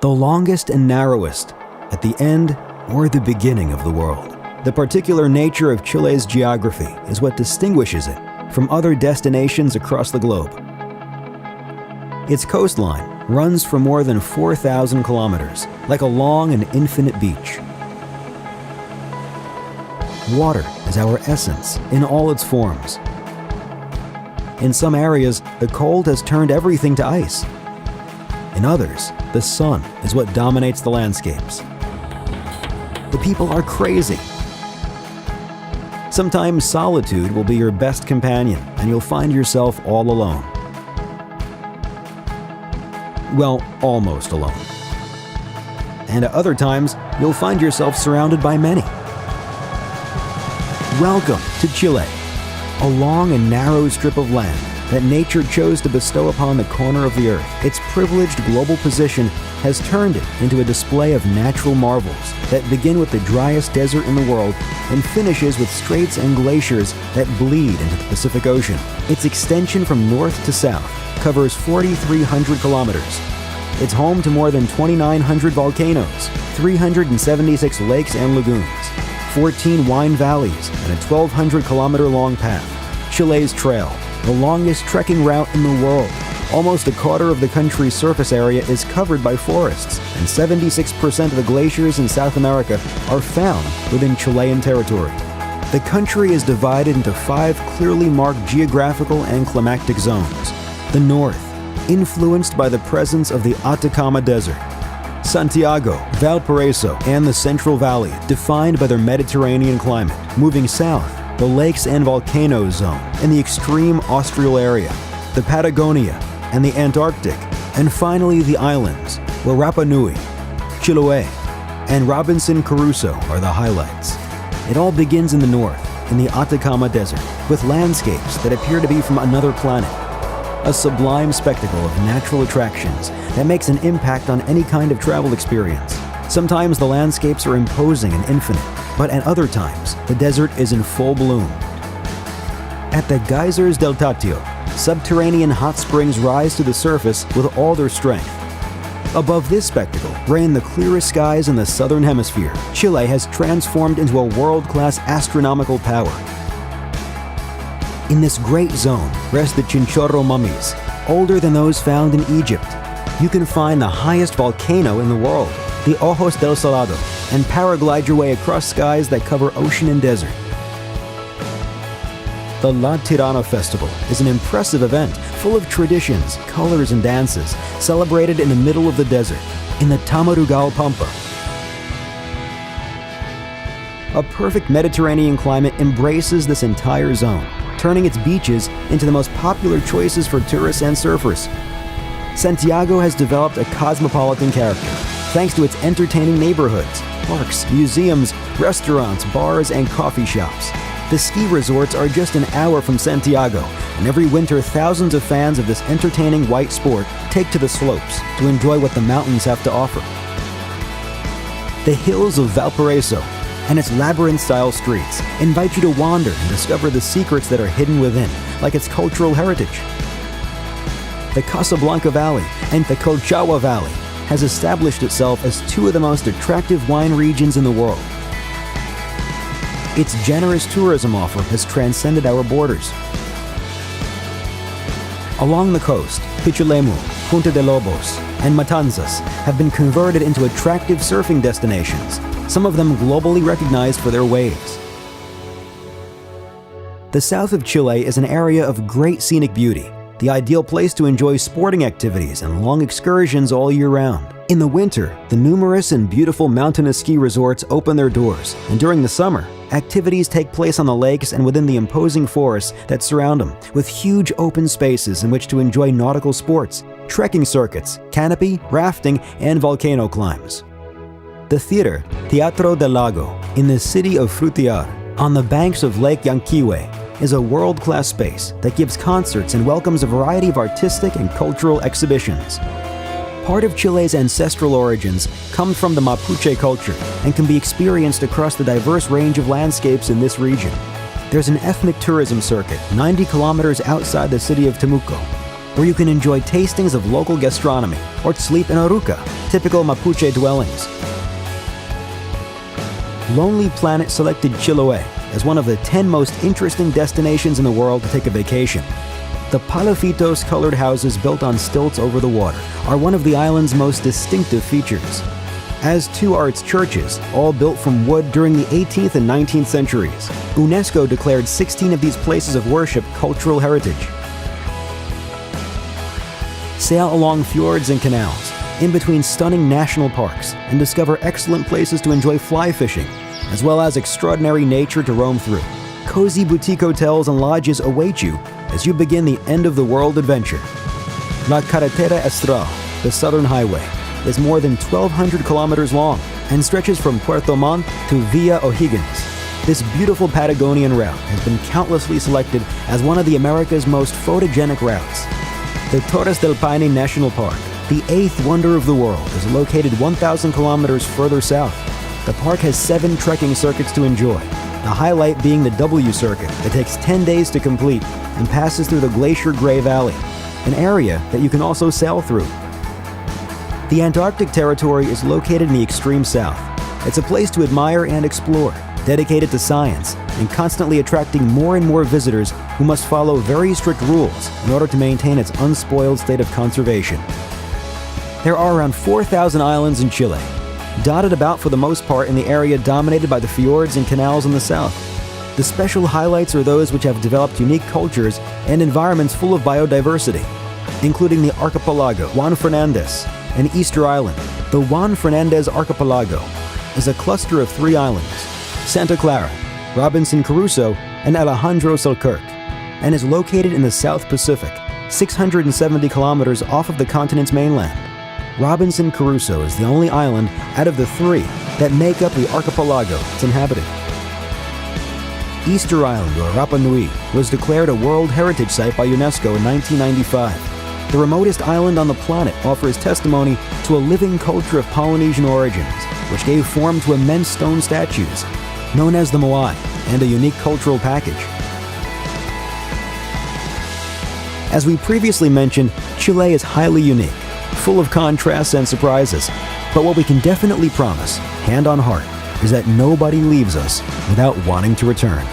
the longest and narrowest, at the end or the beginning of the world. The particular nature of Chile's geography is what distinguishes it from other destinations across the globe. Its coastline runs for more than 4,000 kilometers, like a long and infinite beach. Water is our essence in all its forms. In some areas, the cold has turned everything to ice. In others, the sun is what dominates the landscapes. The people are crazy. Sometimes solitude will be your best companion, and you'll find yourself all alone. Well, almost alone. And at other times, you'll find yourself surrounded by many. Welcome to Chile, a long and narrow strip of land that nature chose to bestow upon the corner of the earth. Its privileged global position has turned it into a display of natural marvels that begin with the driest desert in the world and finishes with straits and glaciers that bleed into the Pacific Ocean. Its extension from north to south covers 4,300 kilometers. It's home to more than 2,900 volcanoes, 376 lakes and lagoons, 14 wine valleys, and a 1,200-kilometer-long path, Chile's Trail, the longest trekking route in the world. Almost a quarter of the country's surface area is covered by forests, and 76% of the glaciers in South America are found within Chilean territory. The country is divided into 5 clearly marked geographical and climatic zones. The north, influenced by the presence of the Atacama Desert. Santiago, Valparaiso, and the Central Valley, defined by their Mediterranean climate. Moving south, the Lakes and Volcanoes Zone, and the extreme Austral area, the Patagonia, and the Antarctic, and finally the islands, where Rapa Nui, Chiloé, and Robinson Crusoe are the highlights. It all begins in the north, in the Atacama Desert, with landscapes that appear to be from another planet. A sublime spectacle of natural attractions that makes an impact on any kind of travel experience. Sometimes the landscapes are imposing and infinite, but at other times, the desert is in full bloom. At the geysers del Tatio, subterranean hot springs rise to the surface with all their strength. Above this spectacle reign the clearest skies in the southern hemisphere. Chile has transformed into a world-class astronomical power. In this great zone rest the Chinchorro mummies, older than those found in Egypt. You can find the highest volcano in the world, the Ojos del Salado, and paraglide your way across skies that cover ocean and desert. The La Tirana Festival is an impressive event full of traditions, colors, and dances, celebrated in the middle of the desert, in the Tamarugal Pampa. A perfect Mediterranean climate embraces this entire zone, turning its beaches into the most popular choices for tourists and surfers. Santiago has developed a cosmopolitan character, thanks to its entertaining neighborhoods, parks, museums, restaurants, bars, and coffee shops. The ski resorts are just an hour from Santiago, and every winter thousands of fans of this entertaining white sport take to the slopes to enjoy what the mountains have to offer. The hills of Valparaiso and its labyrinth-style streets invite you to wander and discover the secrets that are hidden within, like its cultural heritage. The Casablanca Valley and the Colchagua Valley has established itself as 2 of the most attractive wine regions in the world. Its generous tourism offer has transcended our borders. Along the coast, Pichilemu, Punta de Lobos, and Matanzas have been converted into attractive surfing destinations, some of them globally recognized for their waves. The south of Chile is an area of great scenic beauty, the ideal place to enjoy sporting activities and long excursions all year round. In the winter, the numerous and beautiful mountainous ski resorts open their doors, and during the summer, activities take place on the lakes and within the imposing forests that surround them, with huge open spaces in which to enjoy nautical sports, trekking circuits, canopy, rafting, and volcano climbs. The theater, Teatro del Lago, in the city of Frutillar, on the banks of Lake Yanquihue, is a world-class space that gives concerts and welcomes a variety of artistic and cultural exhibitions. Part of Chile's ancestral origins come from the Mapuche culture and can be experienced across the diverse range of landscapes in this region. There's an ethnic tourism circuit 90 kilometers outside the city of Temuco, where you can enjoy tastings of local gastronomy or sleep in a ruca typical Mapuche dwellings. Lonely Planet selected Chiloé as one of the 10 most interesting destinations in the world to take a vacation. The palafitos-colored houses built on stilts over the water are one of the island's most distinctive features, as too are its churches, all built from wood during the 18th and 19th centuries. UNESCO declared 16 of these places of worship cultural heritage. Sail along fjords and canals, in between stunning national parks, and discover excellent places to enjoy fly fishing, as well as extraordinary nature to roam through. Cozy boutique hotels and lodges await you as you begin the end-of-the-world adventure. La Carretera Austral, the Southern Highway, is more than 1,200 kilometers long and stretches from Puerto Montt to Villa O'Higgins. This beautiful Patagonian route has been countlessly selected as one of the America's most photogenic routes. The Torres del Paine National Park, the eighth wonder of the world, is located 1,000 kilometers further south. The park has 7 trekking circuits to enjoy, the highlight being the W Circuit that takes 10 days to complete and passes through the Glacier Gray Valley, an area that you can also sail through. The Antarctic Territory is located in the extreme south. It's a place to admire and explore, dedicated to science and constantly attracting more and more visitors who must follow very strict rules in order to maintain its unspoiled state of conservation. There are around 4,000 islands in Chile, dotted about for the most part in the area dominated by the fjords and canals in the south. The special highlights are those which have developed unique cultures and environments full of biodiversity, including the archipelago Juan Fernandez and Easter Island. The Juan Fernandez Archipelago is a cluster of 3 islands, Santa Clara, Robinson Crusoe, and Alejandro Selkirk, and is located in the South Pacific, 670 kilometers off of the continent's mainland. Robinson Crusoe is the only island out of the 3 that make up the archipelago it's inhabited. Easter Island, or Rapa Nui, was declared a World Heritage Site by UNESCO in 1995. The remotest island on the planet offers testimony to a living culture of Polynesian origins, which gave form to immense stone statues, known as the Moai, and a unique cultural package. As we previously mentioned, Chile is highly unique, full of contrasts and surprises. But what we can definitely promise, hand on heart, is that nobody leaves us without wanting to return.